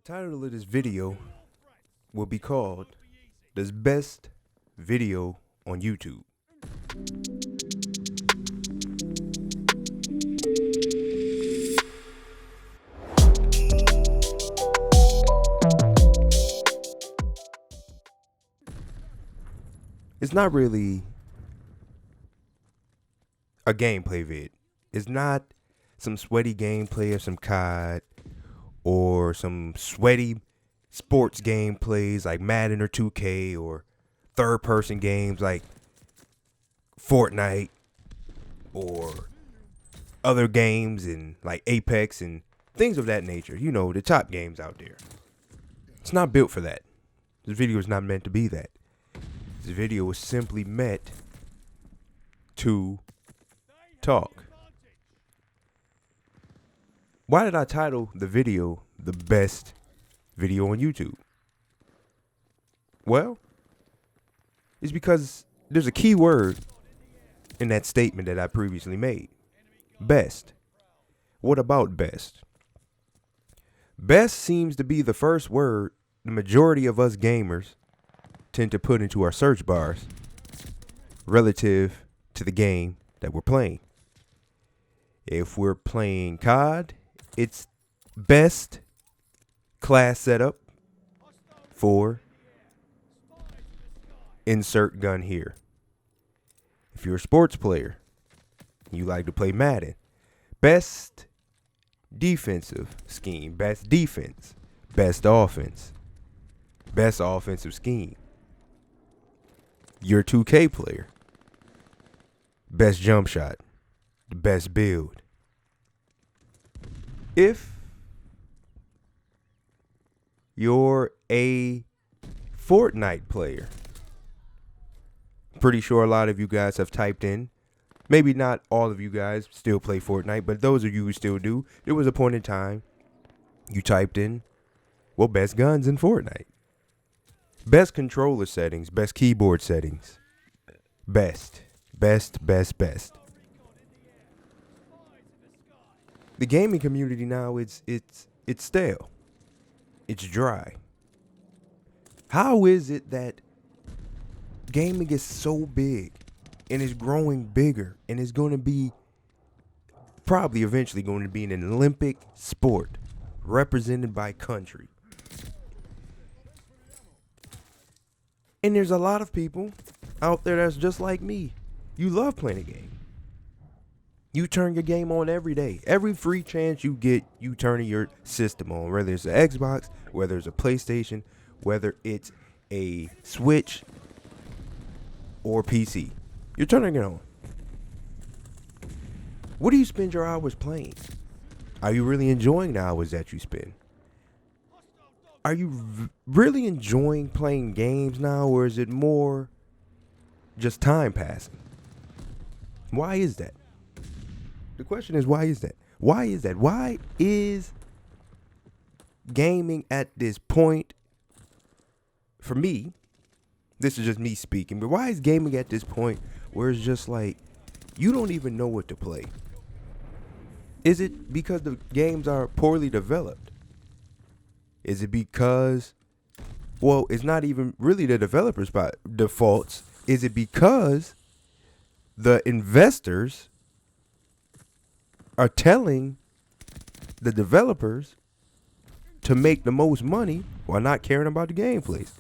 Title of this video will be called "The Best Video on YouTube." It's not really a gameplay vid. It's not some sweaty gameplay of some COD or some sweaty sports gameplays like Madden or 2K or third-person games like Fortnite or other games and like Apex and things of that nature. You know, the top games out there. It's not built for that. This video is not meant to be that. This video was simply meant to talk. Why did I title the video "The Best Video on YouTube"? Well, it's because there's a key word in that statement that I previously made. Best. What about best? Best seems to be the first word the majority of us gamers tend to put into our search bars relative to the game that we're playing. If we're playing COD, it's best class setup for insert gun here. If you're a sports player, you like to play Madden, best defensive scheme, best defense, best offense, best offensive scheme. You're a 2K player, best jump shot, the best build. If you're a Fortnite player, pretty sure a lot of you guys have typed in, maybe not all of you guys still play Fortnite, but those of you who still do, there was a point in time you typed in, well, best guns in Fortnite. Best controller settings, best keyboard settings. Best. The gaming community now, it's stale. It's dry. How is it that gaming is so big and is growing bigger and is going to be probably eventually going to be an Olympic sport represented by country? And there's a lot of people out there that's just like me. You love playing a game. You turn your game on every day. Every free chance you get, you turn your system on. Whether it's an Xbox, whether it's a PlayStation, whether it's a Switch or PC. You're turning it on. What do you spend your hours playing? Are you really enjoying the hours that you spend? Are you really enjoying playing games now, or is it more just time passing? Why is that? The question is, why is that? Why is that? Why is gaming at this point, for me, this is just me speaking, but why is gaming at this point where it's just like, you don't even know what to play? Is it because the games are poorly developed? Is it because, well, it's not even really the developers' by defaults. Is it because the investors are telling the developers to make the most money while not caring about the gameplays?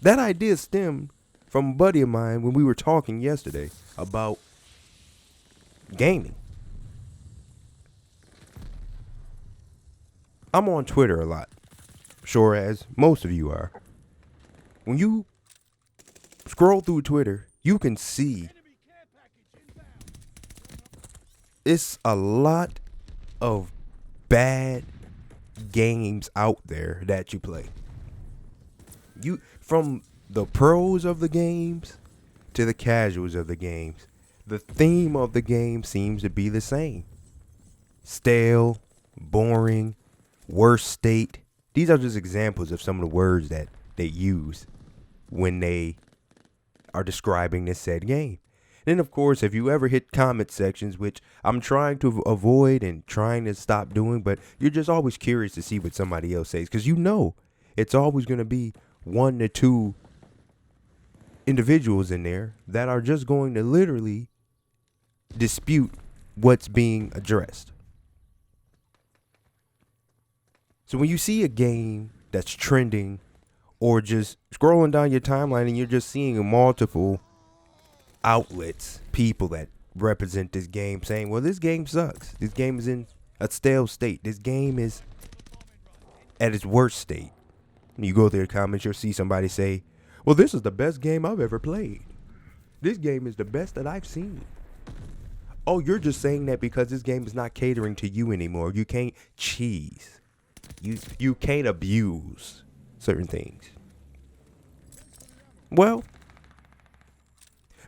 That idea stemmed from a buddy of mine when we were talking yesterday about gaming. I'm on Twitter a lot, sure as most of you are. When you scroll through Twitter, you can see it's a lot of bad games out there that you play. You, from the pros of the games to the casuals of the games, the theme of the game seems to be the same. Stale, boring, worst state. These are just examples of some of the words that they use when they are describing this said game. Then, of course, if you ever hit comment sections, which I'm trying to avoid and trying to stop doing, but you're just always curious to see what somebody else says, because you know it's always going to be one to two individuals in there that are just going to literally dispute what's being addressed. So when you see a game that's trending, or just scrolling down your timeline and you're just seeing multiple outlets, people that represent this game saying, well, this game sucks. This game is in a stale state. This game is at its worst state. And you go through the comments, you'll see somebody say, well, this is the best game I've ever played. This game is the best that I've seen. Oh, you're just saying that because this game is not catering to you anymore. You can't cheese. You can't abuse certain things. Well,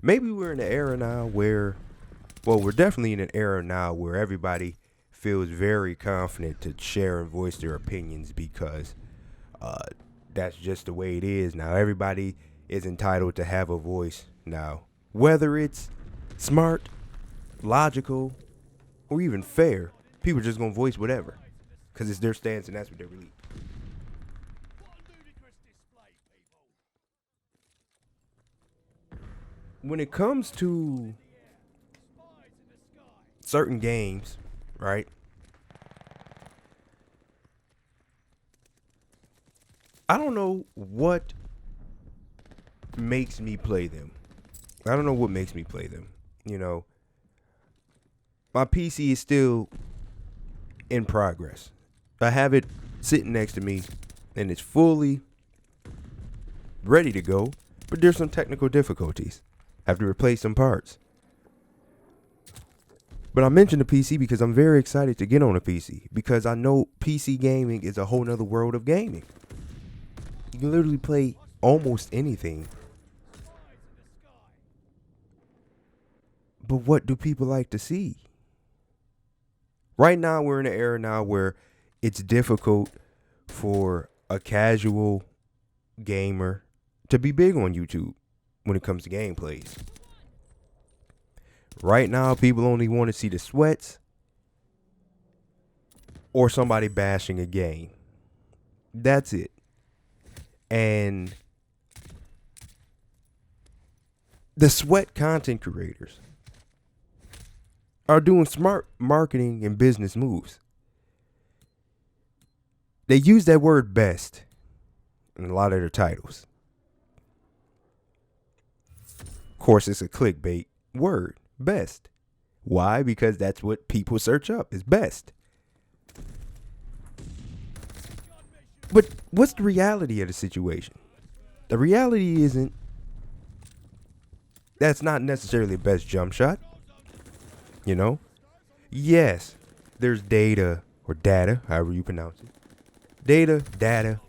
maybe we're in an era now where, well, we're definitely in an era now where everybody feels very confident to share and voice their opinions because that's just the way it is now. Everybody is entitled to have a voice now, whether it's smart, logical, or even fair. People are just gonna voice whatever because it's their stance and that's what they believe. When it comes to certain games, right? I don't know what makes me play them. I don't know what makes me play them. You know, my PC is still in progress. I have it sitting next to me and it's fully ready to go, but there's some technical difficulties. I have to replace some parts. But I mentioned the PC because I'm very excited to get on a PC because I know PC gaming is a whole nother world of gaming. You can literally play almost anything. But what do people like to see? Right now, we're in an era now where it's difficult for a casual gamer to be big on YouTube when it comes to gameplays. Right now, people only want to see the sweats or somebody bashing a game. That's it. And the sweat content creators are doing smart marketing and business moves. They use that word best in a lot of their titles. Of course, it's a clickbait word, best. Why? Because that's what people search up is best. But what's the reality of the situation? The reality isn't that's not necessarily the best jump shot. You know? Yes, there's data or data, however you pronounce it. Data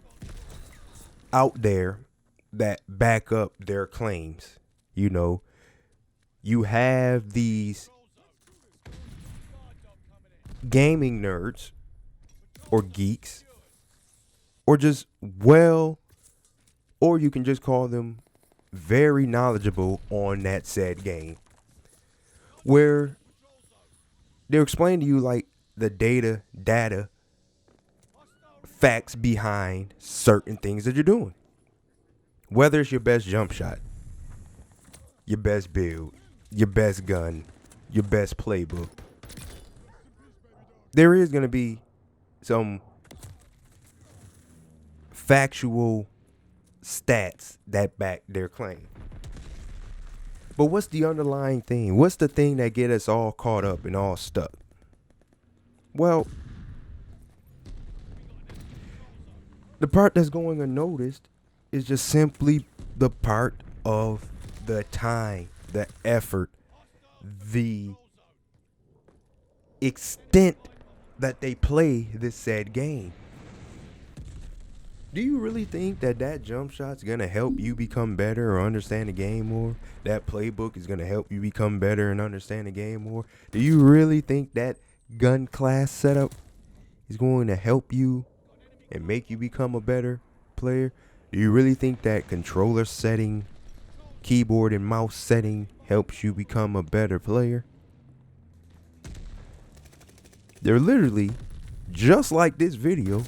out there that back up their claims. You know, you have these gaming nerds or geeks or just or you can just call them very knowledgeable on that said game, where they'll explain to you like the data facts behind certain things that you're doing. Whether it's your best jump shot, your best build, your best gun, your best playbook, there is going to be some factual stats that back their claim. But what's the underlying thing? What's the thing that get us all caught up and all stuck? Well, the part that's going unnoticed is just simply the part of the time, the effort, the extent that they play this said game. Do you really think that jump shot's going to help you become better or understand the game more? That playbook is going to help you become better and understand the game more? Do you really think that gun class setup is going to help you and make you become a better player? Do you really think that controller setting keyboard and mouse setting helps you become a better player. They're literally, just like this video,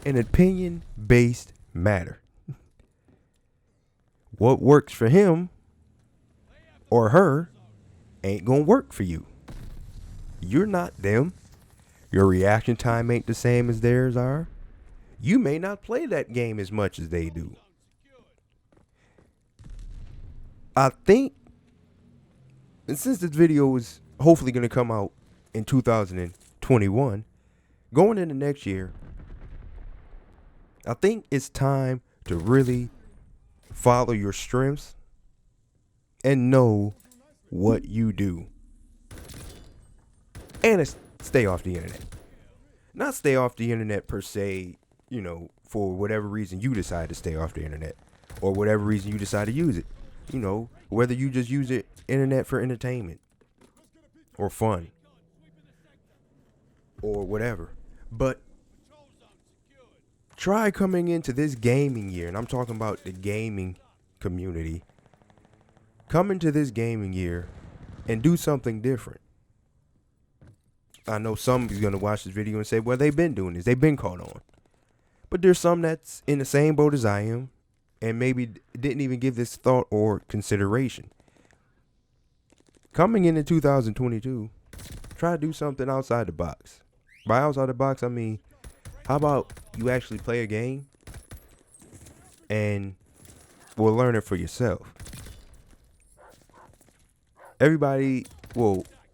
an opinion-based matter. What works for him or her ain't gonna work for you. You're not them. Your reaction time ain't the same as theirs are. You may not play that game as much as they do. I think, and since this video is hopefully going to come out in 2021, going into next year, I think it's time to really follow your strengths and know what you do. And stay off the internet. Not stay off the internet per se, for whatever reason you decide to stay off the internet, or whatever reason you decide to use it. Whether you just use it internet for entertainment or fun or whatever. But try coming into this gaming year, and I'm talking about the gaming community. Come into this gaming year and do something different. I know somebody's going to watch this video and say, well, they've been doing this. They've been caught on. But there's some that's in the same boat as I am and maybe didn't even give this thought or consideration. Coming into 2022, try to do something outside the box. By outside the box, I mean, how about you actually play a game and will learn it for yourself?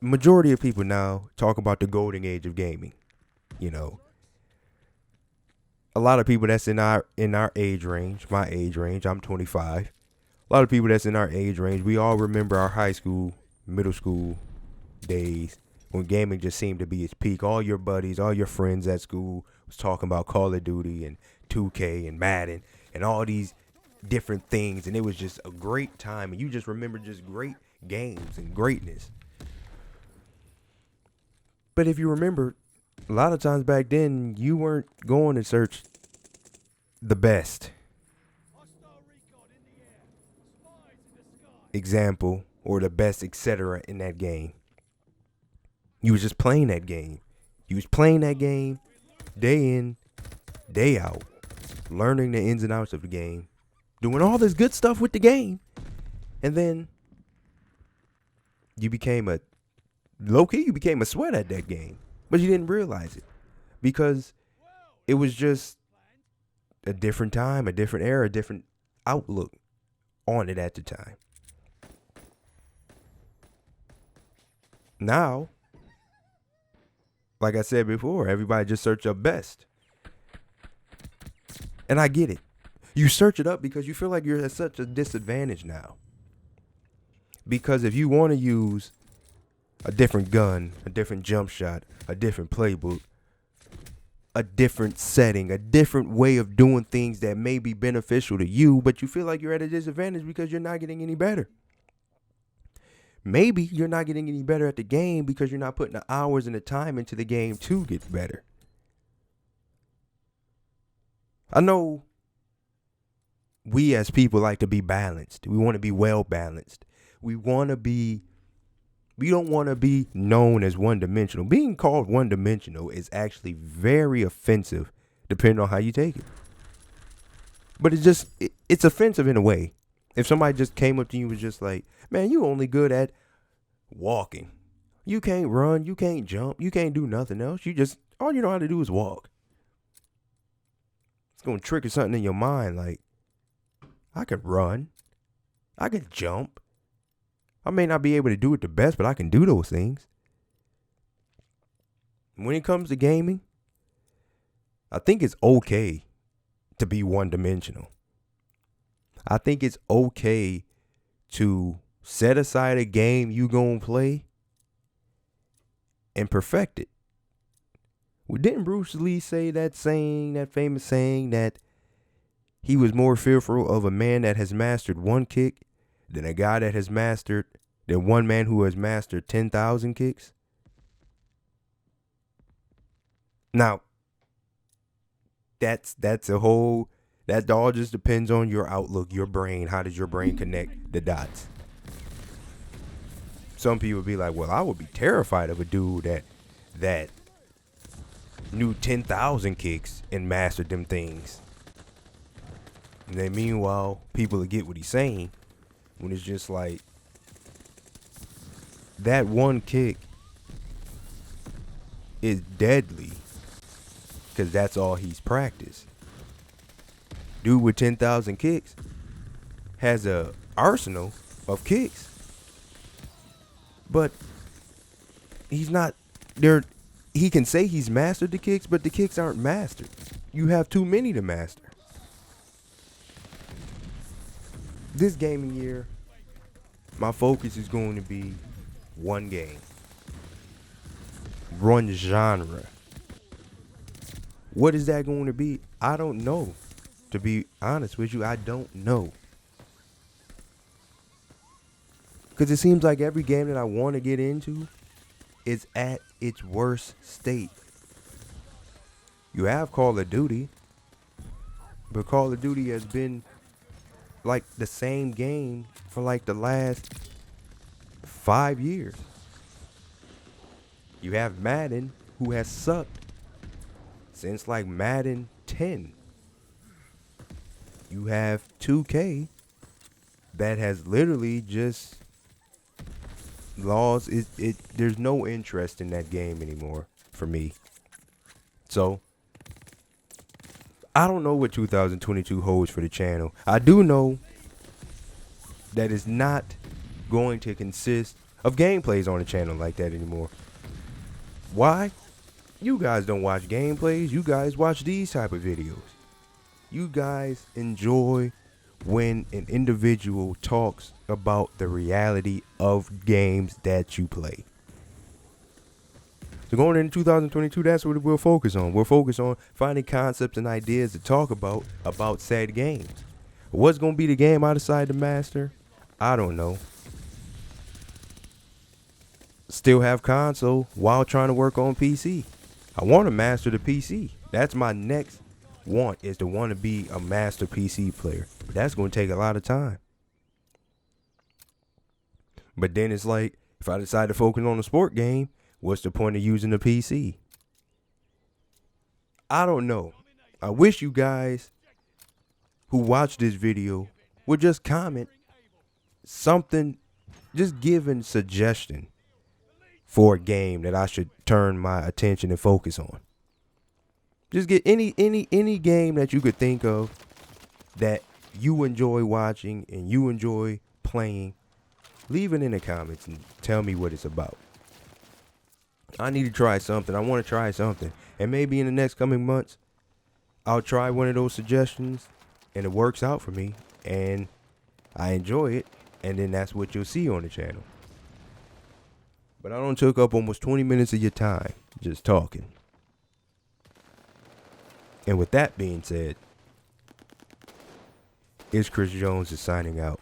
Majority of people now talk about the golden age of gaming. A lot of people that's in our age range, my age range, I'm 25. A lot of people that's in our age range, we all remember our high school, middle school days when gaming just seemed to be its peak. All your buddies, all your friends at school was talking about Call of Duty and 2K and Madden and all these different things, and it was just a great time, and you just remember just great games and greatness. But if you remember, a lot of times back then, you weren't going to search the best example or the best etc. in that game. You was just playing that game. You was playing that game day in, day out, learning the ins and outs of the game, doing all this good stuff with the game, and then you became a sweat at that game, but you didn't realize it because it was just a different time, a different era, a different outlook on it at the time. Now, like I said before, everybody just search up best. And I get it. You search it up because you feel like you're at such a disadvantage now. Because if you want to use a different gun, a different jump shot, a different playbook, a different setting, a different way of doing things that may be beneficial to you, but you feel like you're at a disadvantage because you're not getting any better. Maybe you're not getting any better at the game because you're not putting the hours and the time into the game to get better. I know we as people like to be balanced. We want to be well balanced. We don't want to be known as one-dimensional. Being called one-dimensional is actually very offensive, depending on how you take it. But it's offensive in a way. If somebody just came up to you and was just like, man, you only good at walking. You can't run, you can't jump, you can't do nothing else. All you know how to do is walk. It's going to trigger something in your mind like, I could run, I could jump. I may not be able to do it the best, but I can do those things. When it comes to gaming, I think it's okay to be one-dimensional. I think it's okay to set aside a game you gonna play and perfect it. Well, didn't Bruce Lee say that famous saying that he was more fearful of a man that has mastered one kick than one man who has mastered 10,000 kicks? Now, that's a whole That all just depends on your outlook, your brain. How does your brain connect the dots? Some people be like, well, I would be terrified of a dude that knew 10,000 kicks and mastered them things. And then meanwhile, people will get what he's saying when it's just like that one kick is deadly because that's all he's practiced. Dude with 10,000 kicks has a arsenal of kicks, but he's not there. He can say he's mastered the kicks, but the kicks aren't mastered. You have too many to master. This gaming year, my focus is going to be one game, one genre. What is that going to be? I don't know. To be honest with you, I don't know. Because it seems like every game that I want to get into is at its worst state. You have Call of Duty, but Call of Duty has been like the same game for like the last 5 years. You have Madden, who has sucked since like Madden 10. You have 2K that has literally just lost it. There's no interest in that game anymore for me. So I don't know what 2022 holds for the channel. I do know that it's not going to consist of gameplays on the channel like that anymore. Why? You guys don't watch gameplays. You guys watch these type of videos. You guys enjoy when an individual talks about the reality of games that you play. So going into 2022, that's what we'll focus on. We'll focus on finding concepts and ideas to talk about said games. What's going to be the game I decide to master? I don't know. Still have console while trying to work on PC. I want to master the PC. That's my next want, is to want to be a master PC player. But that's going to take a lot of time. But then it's like, if I decide to focus on a sport game, what's the point of using a PC? I don't know. I wish you guys who watch this video would just comment something, just give a suggestion for a game that I should turn my attention and focus on. Just get any game that you could think of that you enjoy watching and you enjoy playing. Leave it in the comments and tell me what it's about. I need to try something. I want to try something. And maybe in the next coming months, I'll try one of those suggestions and it works out for me and I enjoy it. And then that's what you'll see on the channel. But I don't took up almost 20 minutes of your time just talking. And with that being said, it's Chris Jones is signing out.